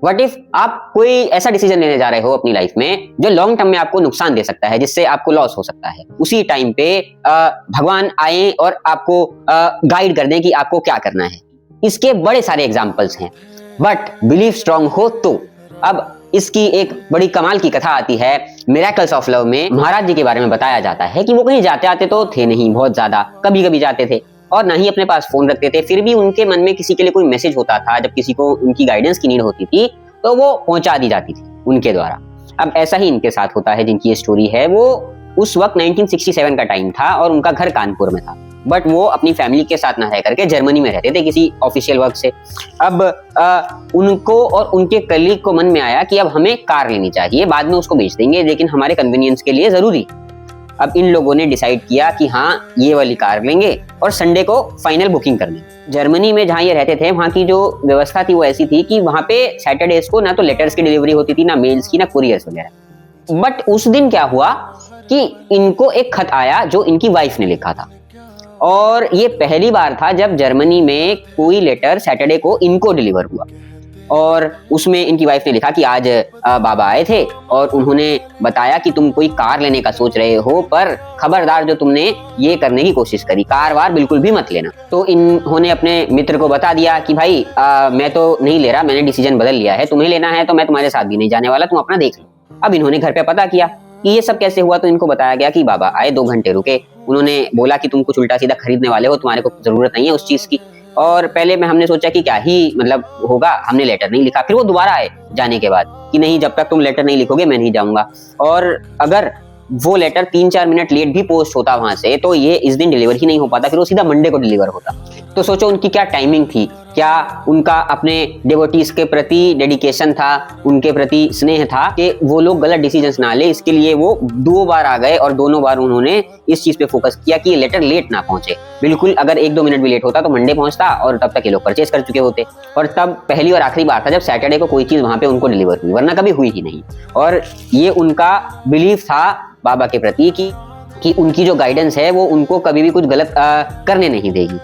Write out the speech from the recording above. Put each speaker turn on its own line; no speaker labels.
What if आप कोई ऐसा डिसीजन लेने जा रहे हो अपनी लाइफ में जो लॉन्ग टर्म में आपको नुकसान दे सकता है, जिससे आपको लॉस हो सकता है। उसी टाइम पे भगवान आए और आपको गाइड कर दें कि आपको क्या करना है। इसके बड़े सारे एग्जाम्पल्स हैं, बट बिलीव स्ट्रांग हो तो। अब इसकी एक बड़ी कमाल की कथा आती है मिरेकल्स ऑफ लव में। महाराज जी के बारे में बताया जाता है कि वो कहीं जाते आते तो थे नहीं, बहुत ज्यादा कभी कभी जाते थे और ना ही अपने पास फोन रखते थे। फिर भी उनके मन में किसी के लिए कोई मैसेज होता था, जब किसी को उनकी गाइडेंस की नीड होती थी तो वो पहुंचा दी जाती थी उनके द्वारा। अब ऐसा ही इनके साथ होता है। जिनकी ये स्टोरी है वो उस वक्त 1967 का टाइम था और उनका घर कानपुर में था, बट वो अपनी फैमिली के साथ ना रह करके जर्मनी में रहते थे किसी ऑफिशियल वर्क से। अब उनको और उनके कलीग को मन में आया कि अब हमें कार लेनी चाहिए, बाद में उसको बेच देंगे, लेकिन हमारे कन्वीनियंस के लिए जरूरी। अब इन लोगों ने डिसाइड किया कि हाँ ये वाली कार लेंगे और संडे को फाइनल बुकिंग कर देंगे। जर्मनी में जहाँ ये रहते थे वहाँ की जो व्यवस्था थी वो ऐसी थी कि वहाँ पे सैटरडेज को ना तो लेटर्स की डिलीवरी होती थी, ना मेल्स की, ना कुरियर्स वगैरह। बट उस दिन क्या हुआ कि इनको एक खत आया जो इनकी वाइफ ने लिखा था, और ये पहली बार था जब जर्मनी में कोई लेटर सैटरडे को इनको डिलीवर हुआ। और उसमें इनकी वाइफ ने लिखा कि आज बाबा आए थे और उन्होंने बताया कि तुम कोई कार लेने का सोच रहे हो, पर खबरदार जो तुमने ये करने की कोशिश करी, कार वार बिल्कुल भी मत लेना। तो इन्होंने अपने मित्र को बता दिया कि भाई मैं तो नहीं ले रहा, मैंने डिसीजन बदल लिया है, तुम्हें लेना है तो मैं तुम्हारे साथ भी नहीं जाने वाला, तुम अपना देख लो। अब इन्होंने घर पे पता किया कि ये सब कैसे हुआ, तो इनको बताया गया कि बाबा आए, 2 घंटे रुके, उन्होंने बोला कि तुम कुछ उल्टा सीधा खरीदने वाले हो, तुम्हारे को जरूरत नहीं है उस चीज की। और पहले में हमने सोचा कि क्या ही मतलब होगा, हमने लेटर नहीं लिखा। फिर वो दोबारा आए जाने के बाद कि नहीं, जब तक तुम लेटर नहीं लिखोगे मैं नहीं जाऊंगा। और अगर वो लेटर 3-4 मिनट लेट भी पोस्ट होता वहां से तो ये इस दिन डिलीवर ही नहीं हो पाता, फिर वो सीधा मंडे को डिलीवर होता। तो सोचो उनकी क्या टाइमिंग थी, क्या उनका अपने डिवोटीज के प्रति डेडिकेशन था, उनके प्रति स्नेह था कि वो लोग गलत डिसीजंस ना ले। इसके लिए वो 2 बार आ गए और दोनों बार उन्होंने इस चीज पे फोकस किया कि ये लेटर लेट ना पहुंचे। बिल्कुल अगर 1-2 मिनट भी लेट होता तो मंडे पहुंचता और तब तक ये लोग परचेज कर चुके होते। और तब पहली और आखिरी बार था जब सैटरडे को कोई चीज वहां पे उनको डिलीवर हुई, वरना कभी हुई ही नहीं। और ये उनका बिलीफ था बाबा के प्रति कि उनकी जो गाइडेंस है वो उनको कभी भी कुछ गलत करने नहीं देगी।